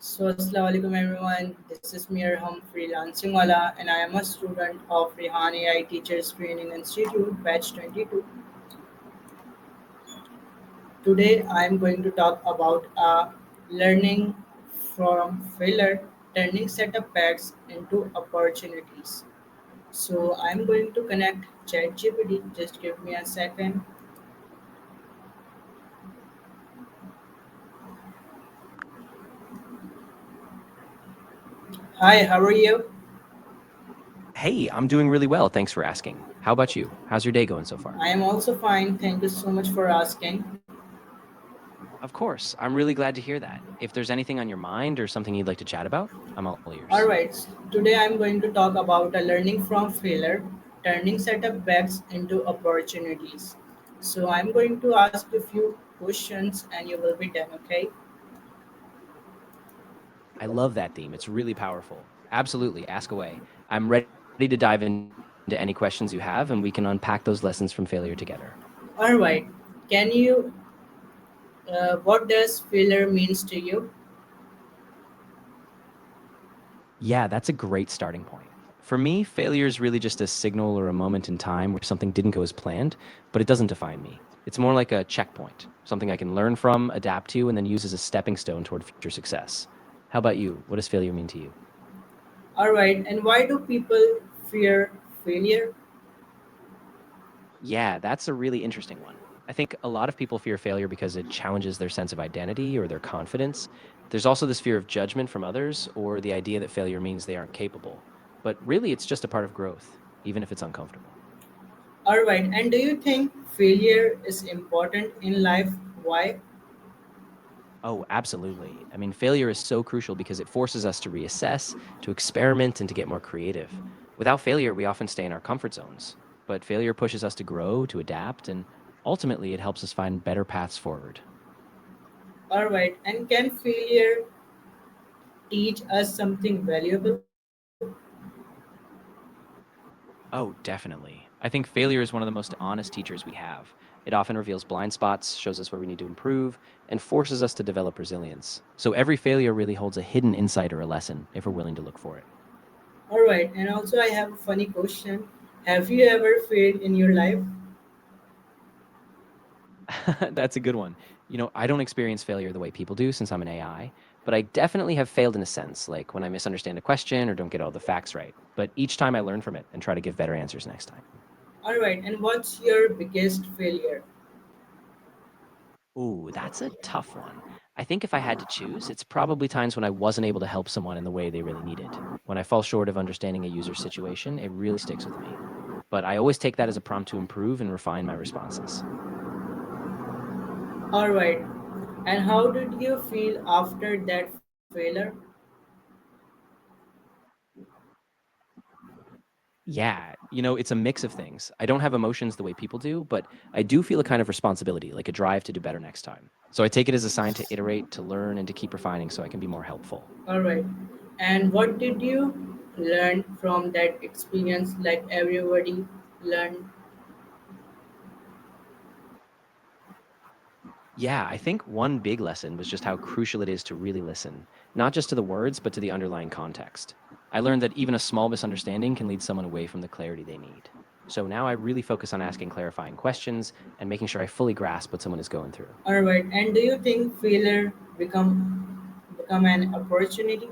Assalamu alaikum everyone. This is Mir Hum Freelancing Wala and I am a student of Rehan Ai Teachers Training Institute batch 22. Today I am going to talk about learning from failure, turning setbacks into opportunities. So I am going to connect Chatgpt. Just give me a second. Hi, how are you? Hey, I'm doing really well. Thanks for asking. How about you? How's your day going so far? I am also fine. Thank you so much for asking. Of course. I'm really glad to hear that. If there's anything on your mind or something you'd like to chat about, I'm all ears. Alright, today I'm going to talk about learning from failure, turning setbacks into opportunities. So I'm going to ask you a few questions and you will be done, okay? I love that theme. It's really powerful. Absolutely. Ask away. I'm ready to dive into any questions you have, and we can unpack those lessons from failure together. Alright, can you, what does failure means to you? Yeah, that's a great starting point. For me, failure is really just a signal or a moment in time where something didn't go as planned, but it doesn't define me. It's more like a checkpoint, something I can learn from, adapt to, and then use as a stepping stone toward future success. How about you? What does failure mean to you? Alright, and why do people fear failure? Yeah, that's a really interesting one. I think a lot of people fear failure because it challenges their sense of identity or their confidence. There's also this fear of judgment from others or the idea that failure means they aren't capable. But really, it's just a part of growth, even if it's uncomfortable. Alright, and do you think failure is important in life? Why? Oh, absolutely. I mean, failure is so crucial because it forces us to reassess, to experiment, and to get more creative. Without failure, we often stay in our comfort zones. But failure pushes us to grow, to adapt, and ultimately, it helps us find better paths forward. Alright, and can failure teach us something valuable? Oh, definitely. I think failure is one of the most honest teachers we have. It often reveals blind spots, shows us where we need to improve, and forces us to develop resilience. So every failure really holds a hidden insight or a lesson if we're willing to look for it. All right, and also I have a funny question. Have you ever failed in your life? That's a good one. I don't experience failure the way people do since I'm an AI, but I definitely have failed in a sense, like when I misunderstand a question or don't get all the facts right. But each time I learn from it and try to give better answers next time. All right, and what's your biggest failure? Ooh, that's a tough one. I think if I had to choose, it's probably times when I wasn't able to help someone in the way they really needed. When I fall short of understanding a user's situation, it really sticks with me. But I always take that as a prompt to improve and refine my responses. All right, and how did you feel after that failure? Yeah, it's a mix of things. I don't have emotions the way people do, but I do feel a kind of responsibility, like a drive to do better next time. So I take it as a sign to iterate, to learn, and to keep refining so I can be more helpful. All right, and what did you learn from that experience? Like everybody learned. Yeah, I think one big lesson was just how crucial it is to really listen, not just to the words, but to the underlying context. I learned that even a small misunderstanding can lead someone away from the clarity they need. So now I really focus on asking clarifying questions and making sure I fully grasp what someone is going through. All right, and do you think failure become an opportunity?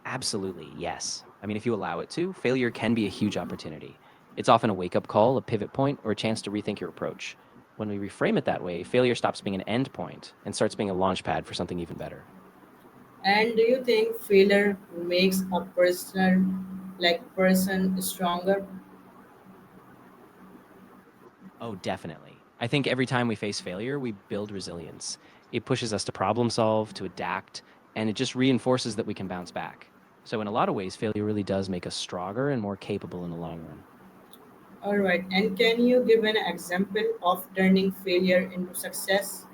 Absolutely, yes. I mean, if you allow it to, failure can be a huge opportunity. It's often a wake up call, a pivot point, or a chance to rethink your approach. When we reframe it that way, failure stops being an end point and starts being a launch pad for something even better. And do you think failure makes a person stronger? Oh, definitely. I think every time we face failure, we build resilience. It pushes us to problem solve, to adapt, and it just reinforces that we can bounce back. So, in a lot of ways, failure really does make us stronger and more capable in the long run. All right. And can you give an example of turning failure into success?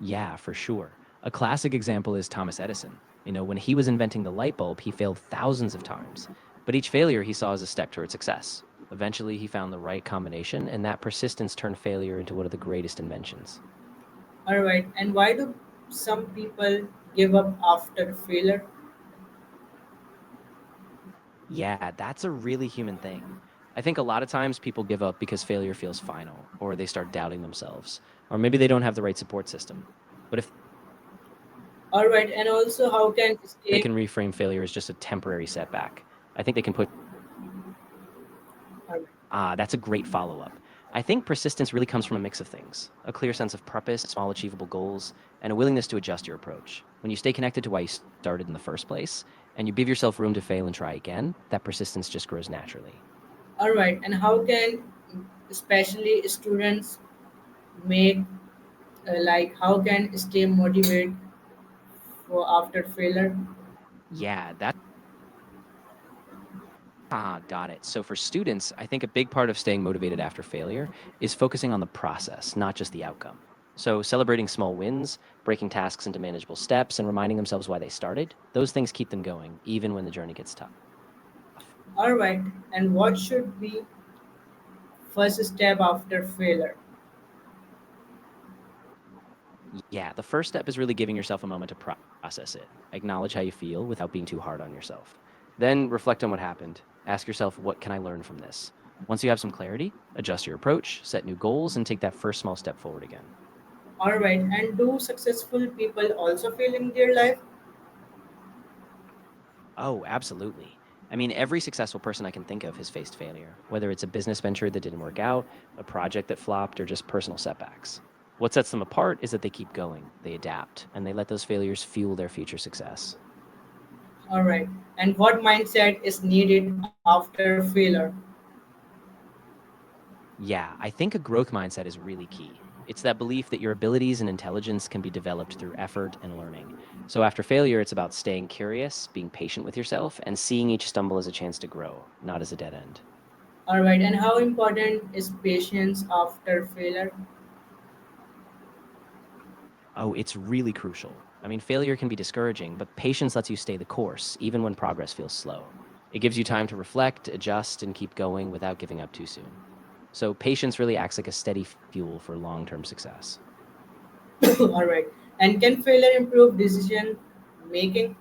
Yeah, for sure. A classic example is Thomas Edison. When he was inventing the light bulb, he failed thousands of times, but each failure he saw as a step toward success. Eventually, he found the right combination, and that persistence turned failure into one of the greatest inventions. All right. And why do some people give up after failure? Yeah, that's a really human thing. I think a lot of times people give up because failure feels final, or they start doubting themselves, or maybe they don't have the right support system. But if they can reframe failure as just a All right. temporary And setback, also, how I can think they can push stay? themselves forward and keep going, even when the journey gets tough. All right. That's a great follow up. I think persistence really comes from a mix of things: a clear sense of purpose, small achievable goals, and a willingness to adjust your approach. When you stay connected to why you started in the first place and you give yourself room to fail and try again, that persistence just grows naturally. All right. And how can especially students make how can stay motivated for after failure? Yeah, got it. So for students, I think a big part of staying motivated after failure is focusing on the process, not just the outcome. So celebrating small wins, breaking tasks into manageable steps, and reminding themselves why they started, those things keep them going, even when the journey gets tough. All right. And what should be first step after failure? Yeah, the first step is really giving yourself a moment to process it. Acknowledge how you feel without being too hard on yourself. Then reflect on what happened. Ask yourself, what can I learn from this? Once you have some clarity, adjust your approach, set new goals, and take that first small step forward again. All right. And do successful people also fail in their life? Oh, absolutely. I mean, every successful person I can think of has faced failure, whether it's a business venture that didn't work out, a project that flopped, or just personal setbacks. What sets them apart is that they keep going, they adapt, and they let those failures fuel their future success. All right. And what mindset is needed after failure? Yeah, I think a growth mindset is really key. It's that belief that your abilities and intelligence can be developed through effort and learning. So after failure, it's about staying curious, being patient with yourself, and seeing each stumble as a chance to grow, not as a dead end. All right. And how important is patience after failure? Oh, it's really crucial. I mean, failure can be discouraging, but patience lets you stay the course, even when progress feels slow. It gives you time to reflect, adjust, and keep going without giving up too soon. So, patience really acts like a steady fuel for long term success. All right. And can failure improve decision making?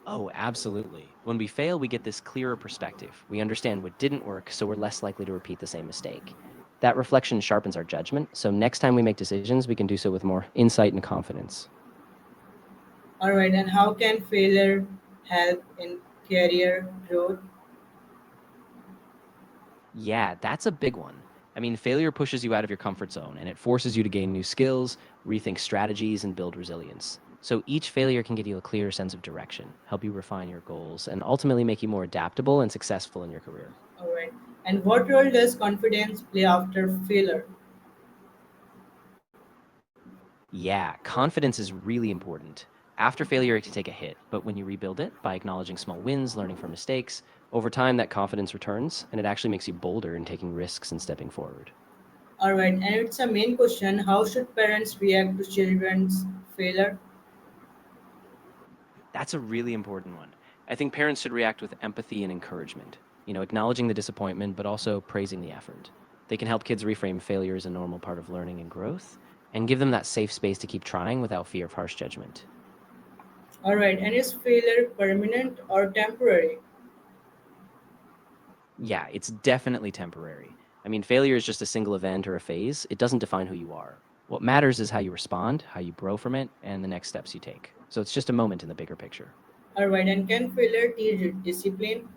Oh, absolutely. When we fail, we get this clearer perspective. We understand what didn't work, so we're less likely to repeat the same mistake. That reflection sharpens our judgment, so next time we make decisions, we can do so with more insight and confidence. All right. And how can failure help in career growth? Yeah, that's a big one. I mean, failure pushes you out of your comfort zone and it forces you to gain new skills, rethink strategies, and build resilience. So each failure can give you a clearer sense of direction, help you refine your goals, and ultimately make you more adaptable and successful in your career. All right. And what role does confidence play after failure? Yeah, confidence is really important. After failure, it can take a hit, but when you rebuild it by acknowledging small wins, learning from mistakes, over time that confidence returns and it actually makes you bolder in taking risks and stepping forward. All right. And it's a main question. How should parents react to children's failure? That's a really important one. I think parents should react with empathy and encouragement, acknowledging the disappointment, but also praising the effort. They can help kids reframe failure as a normal part of learning and growth and give them that safe space to keep trying without fear of harsh judgment. All right. And is failure permanent or temporary? Yeah, it's definitely temporary. I mean, failure is just a single event or a phase, it doesn't define who you are. What matters is how you respond, how you grow from it, and the next steps you take. So it's just a moment in the bigger picture. All right. And can failure teach discipline?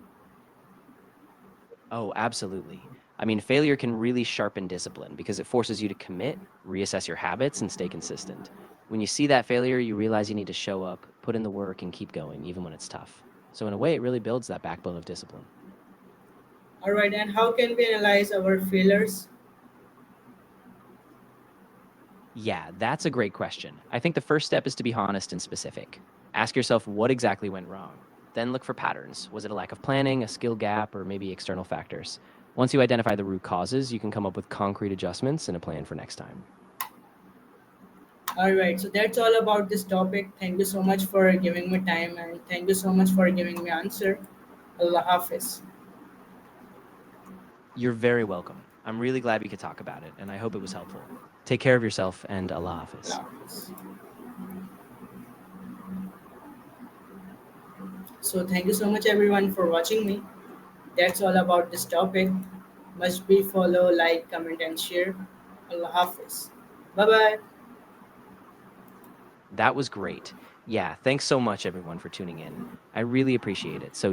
Oh, absolutely. I mean, failure can really sharpen discipline because it forces you to commit, reassess your habits, and stay consistent. When you see that failure, you realize you need to show up, put in the work, and keep going, even when it's tough. So, in a way, it really builds that backbone of discipline. All right. And how can we analyze our failures? Yeah, that's a great question. I think the first step is to be honest and specific. Ask yourself what exactly went wrong. Then look for patterns. Was it a lack of planning, a skill gap, or maybe external factors? Once you identify the root causes, you can come up with concrete adjustments and a plan for next time. All right. So that's all about this topic. Thank you so much for giving me time and thank you so much for giving me answer. Allah Hafiz. You're very welcome. I'm really glad we could talk about it, and I hope it was helpful. Take care of yourself, and Allah Hafiz. Allah Hafiz. So thank you so much everyone for watching me. That's all about this topic. Must be follow, like, comment, and share. Allah Hafiz. Bye bye. That was great. Yeah, thanks so much, everyone, for tuning in. I really appreciate it. So